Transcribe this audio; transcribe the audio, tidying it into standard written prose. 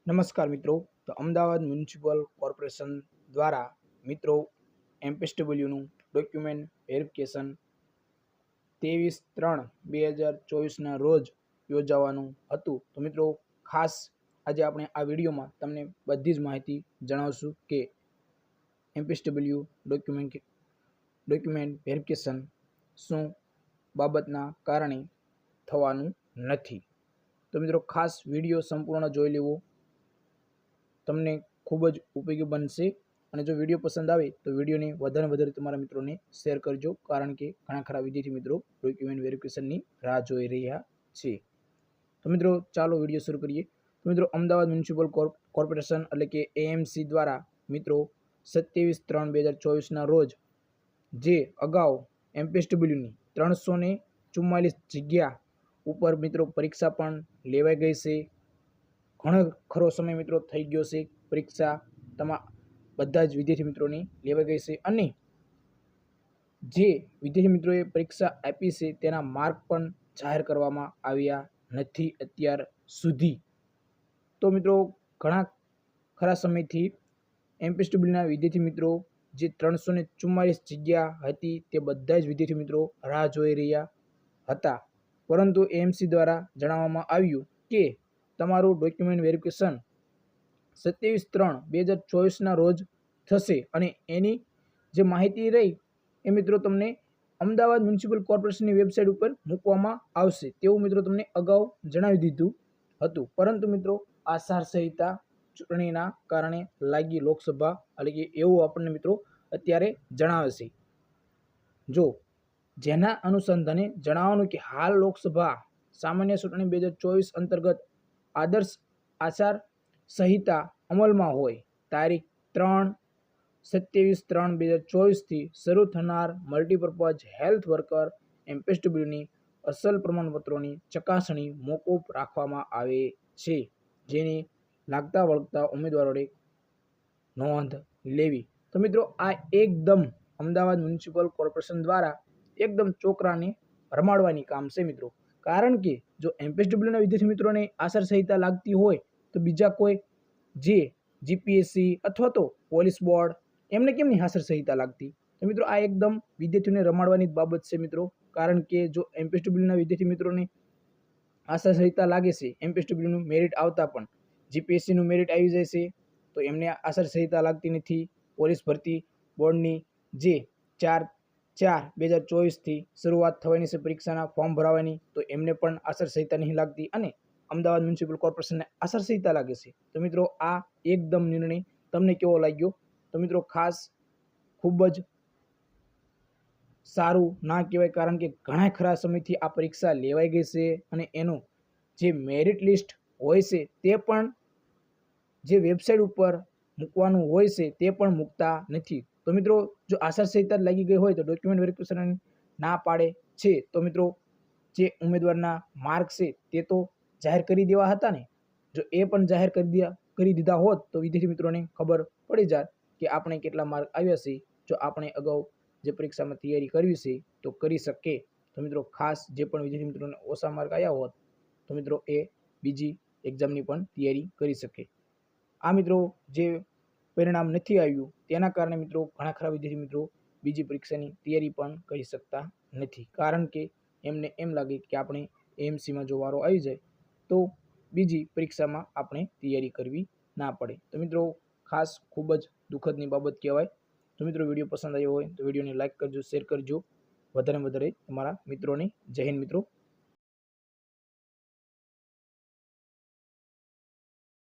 નમસ્કાર મિત્રો. તો અમદાવાદ મ્યુનિસિપલ કોર્પોરેશન દ્વારા મિત્રો એમપીએસડબલ્યુનું ડોક્યુમેન્ટ વેરિફિકેશન 23/3/2024ના રોજ યોજાવાનું હતું. તો મિત્રો ખાસ આજે આપણે આ વિડીયોમાં તમને બધી જ માહિતી જણાવશું કે એમપીએસડબલ્યુ ડોક્યુમેન્ટ વેરિફિકેશન શું બાબતના કારણે થવાનું નથી. તો મિત્રો ખાસ વિડીયો સંપૂર્ણ જોઈ લેવો તમને ખૂબ જ ઉપયોગી બનશે. અને જો વિડીયો પસંદ આવે તો વિડીયોને વધારે તમારા મિત્રોને શેર કરજો, કારણ કે ઘણા ખરા વિદ્યાર્થી મિત્રો ડોક્યુમેન્ટ વેરિફિકેશનની રાહ જોઈ રહ્યા છે. તો મિત્રો ચાલો વિડીયો શરૂ કરીએ. તો મિત્રો અમદાવાદ મ્યુનિસિપલ કોર્પોરેશન એટલે કે એએમસી દ્વારા મિત્રો 27/3/2024ના રોજ જે અગાઉ એમપીએસડબલ્યુની 344 જગ્યા ઉપર મિત્રો પરીક્ષા પણ લેવાઈ ગઈ છે. ઘણો ખરો સમય મિત્રો થઈ ગયો છે. પરીક્ષા બધા જ વિદ્યાર્થી મિત્રોની લેવાઈ ગઈ છે અને જે વિદ્યાર્થી મિત્રોએ પરીક્ષા આપી છે તેના માર્ક પણ જાહેર કરવામાં આવ્યા નથી અત્યાર સુધી. તો મિત્રો ઘણા ખરા સમયથી એમપીએસડબલ્યુના વિદ્યાર્થી મિત્રો જે 344 જગ્યા હતી તે બધા જ વિદ્યાર્થી મિત્રો રાહ જોઈ રહ્યા હતા, પરંતુ એએમસી દ્વારા જણાવવામાં આવ્યું કે તમારું ડોક્યુમેન્ટ વેરિફિકેશન 27/3/2024ના રોજ થશે અને એની જે માહિતી રહી એ મિત્રો તમને અમદાવાદ મ્યુનિસિપલ કોર્પોરેશનની વેબસાઇટ ઉપર મૂકવામાં આવશે તેવું મિત્રો તમને અગાઉ જણાવી દીધું હતું. પરંતુ મિત્રો આચારસંહિતા ચૂંટણીના કારણે લાગી લોકસભા એટલે કે એવું આપણને મિત્રો અત્યારે જણાવે છે. જો જેના અનુસંધાને જણાવવાનું કે હાલ લોકસભા સામાન્ય ચૂંટણી 2024 અંતર્ગત આદર્શ આચાર સંહિતા અમલમાં હોય તારીખ 27/3/2024થી શરૂ થનાર મલ્ટીપર્પઝ હેલ્થ વર્કર એમપીએસડબલ્યુની અસલ પ્રમાણપત્રોની ચકાસણી મોકૂફ રાખવામાં આવે છે, જેની લાગતા વળગતા ઉમેદવારોએ નોંધ લેવી. તો મિત્રો આ એકદમ અમદાવાદ મ્યુનિસિપલ કોર્પોરેશન દ્વારા એકદમ ચોકરાને રમાડવાની કામ છે મિત્રો. કારણ કે જો એમપીએસડબલ્યુના વિદ્યાર્થી મિત્રોને આચારસંહિતા લાગતી હોય તો બીજા કોઈ જે જીપીએસસી અથવા તો પોલીસ બોર્ડ એમને કેમ નહીં આચારસંહિતા લાગતી? તો મિત્રો આ એકદમ વિદ્યાર્થીઓને રમાડવાની જ બાબત છે મિત્રો. કારણ કે જો એમપીએસડબલ્યુના વિદ્યાર્થી મિત્રોને આચારસંહિતા લાગે છે, એમપીએસડબલ્યુનું મેરિટ આવતા પણ જીપીએસસીનું મેરિટ આવી જાય છે તો એમને આચારસંહિતા લાગતી નથી. પોલીસ ભરતી બોર્ડની જે 4/4/2024થી શરૂઆત થવાની છે પરીક્ષાના ફોર્મ ભરાવાની, તો એમને પણ આચારસંહિતા નહીં લાગતી અને અમદાવાદ મ્યુનિસિપલ કોર્પોરેશનને આચારસંહિતા લાગે છે. તો મિત્રો આ એકદમ નિર્ણય તમને કેવો લાગ્યો? તો મિત્રો ખાસ ખૂબ જ સારું ના કહેવાય, કારણ કે ઘણા ખરા સમયથી આ પરીક્ષા લેવાઈ ગઈ છે અને એનું જે મેરિટ લિસ્ટ હોય છે તે પણ જે વેબસાઇટ ઉપર મૂકવાનું હોય છે તે પણ મૂકતા નથી. તો મિત્રો જો આચારસંહિતા લાગી ગઈ હોય તો ડોક્યુમેન્ટ વેરિફિકેશન ના પાડે છે તો મિત્રો જે ઉમેદવારના માર્ક છે તે તો જાહેર કરી દેવા હતા ને. જો એ પણ જાહેર કરી દીધા હોત તો વિદ્યાર્થી મિત્રોને ખબર પડી જાત કે આપણે કેટલા માર્ક આવ્યા છે. જો આપણે અગાઉ જે પરીક્ષામાં તૈયારી કરવી છે તો કરી શકે. તો મિત્રો ખાસ જે પણ વિદ્યાર્થી મિત્રોને ઓછા માર્ક આવ્યા હોત તો મિત્રો એ બીજી એક્ઝામની પણ તૈયારી કરી શકે. આ મિત્રો જે પરિણામ નથી આવ્યું તેના કારણે મિત્રો ઘણા ખરા વિદ્યાર્થી મિત્રો બીજી પરીક્ષાની તૈયારી પણ કરી શકતા નથી, કારણ કે એમને એમ લાગે કે આપણે એએમસીમાં જો વારો આવી જાય તો બીજી પરીક્ષામાં આપણે તૈયારી કરવી ના પડે. તો મિત્રો ખાસ ખૂબ જ દુઃખદની બાબત કહેવાય. તો મિત્રો વિડીયો પસંદ આવ્યો હોય તો વિડીયોને લાઇક કરજો, શેર કરજો, વધારે તમારા મિત્રોને. જય હિન્દ મિત્રો.